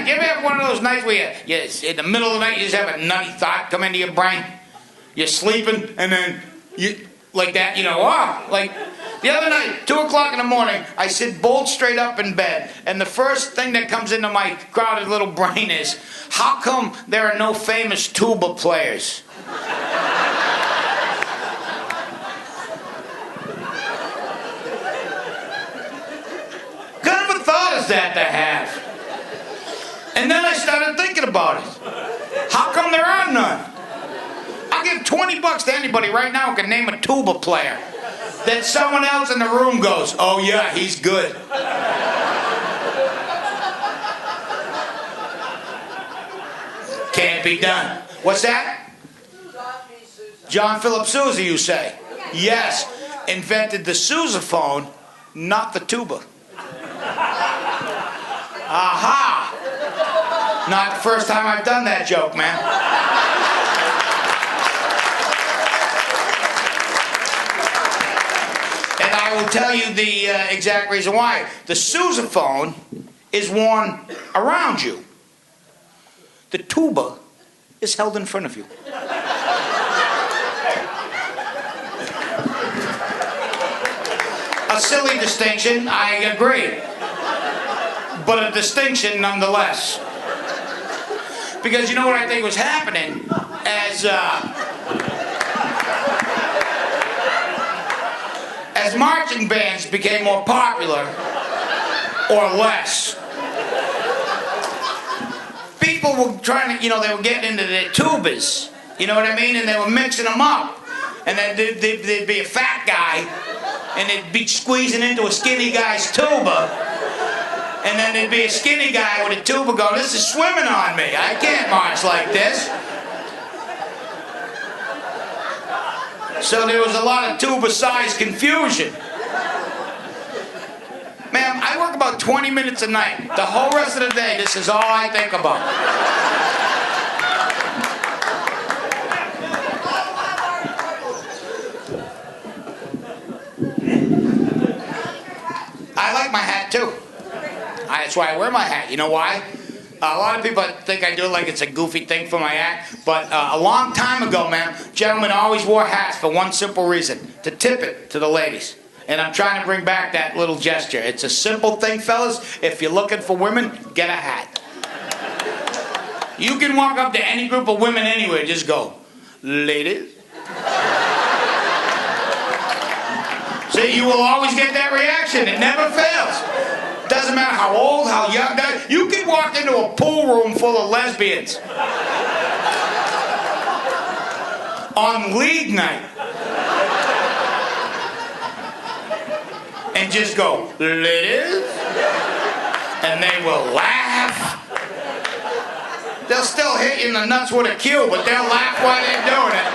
night. You ever have one of those nights where you in the middle of the night, you just have a nutty thought come into your brain? You're sleeping, and then you, like that, you know, like the other night, 2 o'clock in the morning, I sit bolt straight up in bed, and the first thing that comes into my crowded little brain is, how come there are no famous tuba players? Kind of a thought is that to have? And then I started thinking about it. How come there are none? I'll give $20 to anybody right now who can name a tuba player that someone else in the room goes, oh yeah, he's good. Can't be done. What's that? John Philip Sousa, you say? Yes. Invented the sousaphone, not the tuba. Aha! Not the first time I've done that joke, man. And I will tell you the exact reason why. The sousaphone is worn around you. The tuba is held in front of you. A silly distinction, I agree. But a distinction nonetheless. Because you know what I think was happening as marching bands became more popular, or less, people were trying to, you know, they were getting into their tubas, you know what I mean? And they were mixing them up. And then there'd be a fat guy, and they'd be squeezing into a skinny guy's tuba. And then there'd be a skinny guy with a tuba going, this is swimming on me. I can't march like this. So there was a lot of tuba-sized confusion. Ma'am, I work about 20 minutes a night. The whole rest of the day, this is all I think about. I like my hat, too. That's why I wear my hat. You know why? A lot of people think I do it like it's a goofy thing for my hat, but a long time ago, man, gentlemen always wore hats for one simple reason, to tip it to the ladies. And I'm trying to bring back that little gesture. It's a simple thing, fellas. If you're looking for women, get a hat. You can walk up to any group of women anywhere, just go, ladies. See, you will always get that reaction. It never fails. Doesn't matter how old, how young. You can walk into a pool room full of lesbians on league night and just go, ladies, and they will laugh. They'll still hit you in the nuts with a cue, but they'll laugh while they're doing it.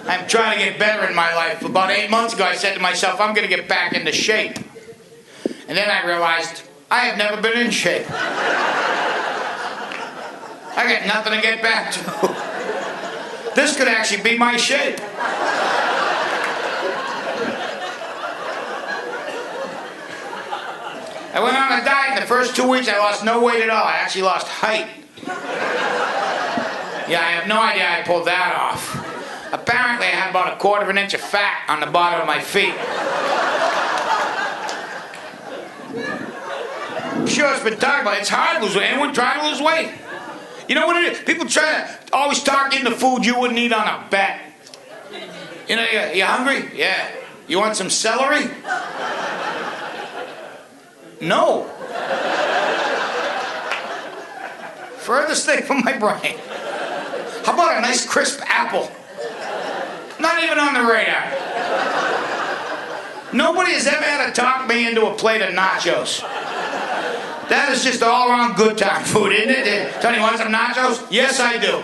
I'm trying to get better in my life. About 8 months ago, I said to myself, I'm going to get back into shape. And then I realized, I have never been in shape. I got nothing to get back to. This could actually be my shape. I went on a diet. In the first 2 weeks, I lost no weight at all. I actually lost height. Yeah, I have no idea I pulled that off. Apparently, I had about a quarter of an inch of fat on the bottom of my feet. I'm sure it's been talked about. It's hard to lose weight. Anyone trying to lose weight? You know what it is? People try to always talk into food you wouldn't eat on a bet. You know, you hungry? Yeah. You want some celery? No. Furthest thing from my brain. How about a nice crisp apple? Not even on the radar. Nobody has ever had to talk me into a plate of nachos. That is just all-around good time food, isn't it? Tony, want some nachos? Yes, I do.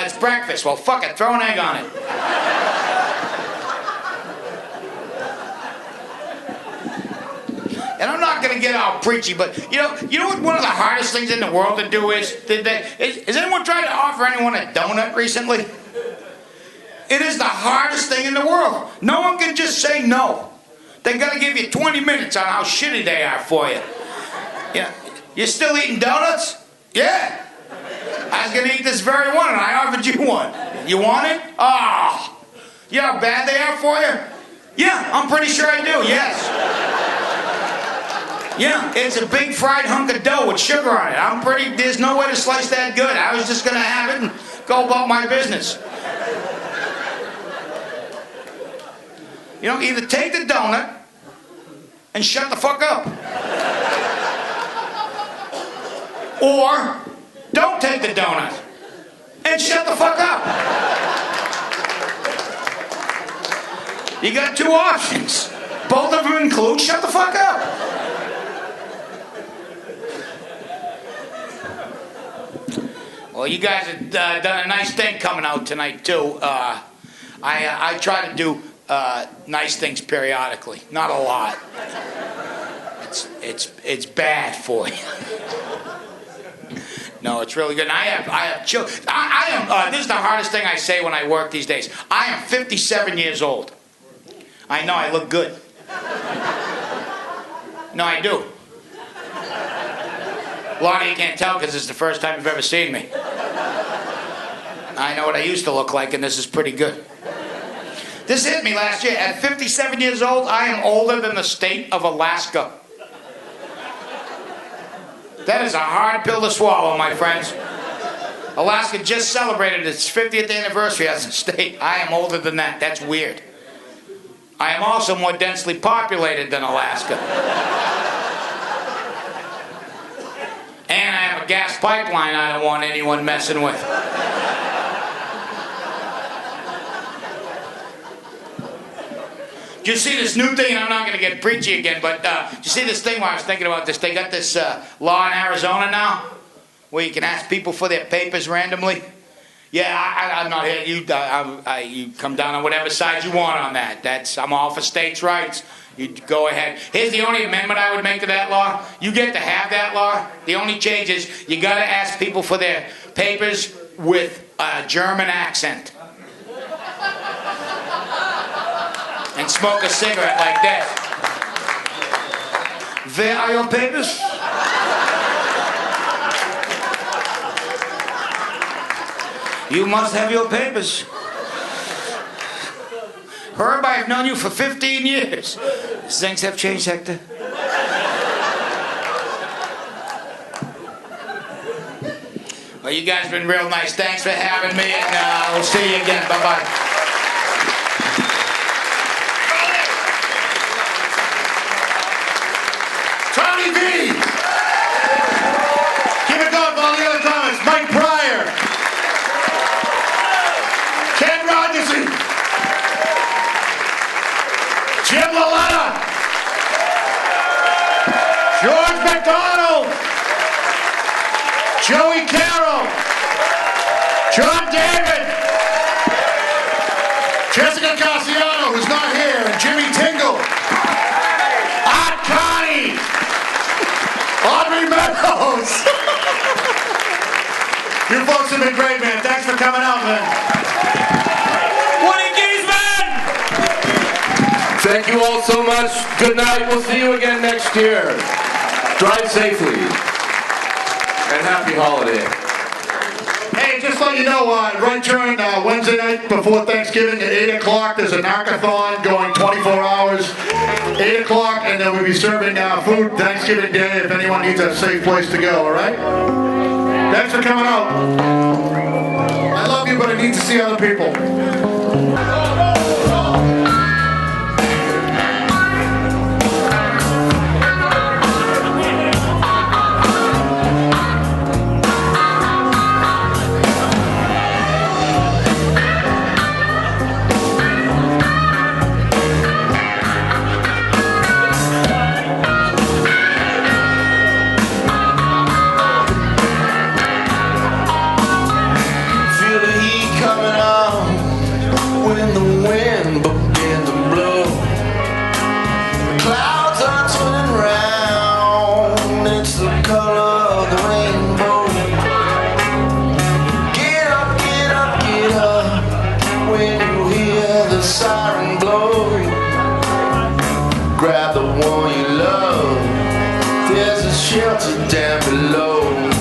It's breakfast. Well, fuck it. Throw an egg on it. And I'm not going to get all preachy, but you know what one of the hardest things in the world to do is? Has anyone tried to offer anyone a donut recently? It is the hardest thing in the world. No one can just say no. They're gonna give you 20 minutes on how shitty they are for you. Yeah. You're still eating donuts? Yeah. I was gonna eat this very one and I offered you one. You want it? Oh. You know how bad they are for you? Yeah, I'm pretty sure I do, yes. Yeah, it's a big fried hunk of dough with sugar on it. There's no way to slice that good. I was just gonna have it and go about my business. You know, either take the donut and shut the fuck up. Or don't take the donut and shut the fuck up. You got two options. Both of them include shut the fuck up. Well, you guys have done a nice thing coming out tonight, too. I try to do nice things periodically. Not a lot. It's bad for you. No, it's really good. And I have children. This is the hardest thing I say when I work these days. I am 57 years old. I know I look good. No, I do. A lot of you can't tell because it's the first time you've ever seen me. I know what I used to look like, and this is pretty good. This hit me last year. At 57 years old, I am older than the state of Alaska. That is a hard pill to swallow, my friends. Alaska just celebrated its 50th anniversary as a state. I am older than that. That's weird. I am also more densely populated than Alaska. And I have a gas pipeline I don't want anyone messing with. Did you see this new thing? And I'm not going to get preachy again, but did you see this thing while I was thinking about this? They got this law in Arizona now where you can ask people for their papers randomly. Yeah, I'm not here. You come down on whatever side you want on that. I'm all for states' rights. You go ahead. Here's the only amendment I would make to that law. You get to have that law. The only change is you got to ask people for their papers with a German accent. And smoke a cigarette like that. Where are your papers? You must have your papers. Herb, I have known you for 15 years. Things have changed, Hector. Well, you guys have been real nice. Thanks for having me, and we'll see you again. Bye-bye. Tony V! Keep it going, all the other comments. Mike Pryor. Ken Rogerson. Jim Loletta. George McDonald. Joey Carroll. John David. Jessica Cassiano, who's not here, and Jimmy Tingle. Art Connie. Audrey Meadows. You folks have been great, man. Thanks for coming out, man. Woody Giesman! Thank you all so much. Good night. We'll see you again next year. Drive safely. And happy holiday. Hey, just let you know, right turn Wednesday night before Thanksgiving at 8 o'clock, there's a narcathon going 24 hours. 8 o'clock, and then we'll be serving food Thanksgiving Day if anyone needs a safe place to go, all right? Thanks for coming out. I love you, but I need to see other people. grab the one you love. There's a shelter down below.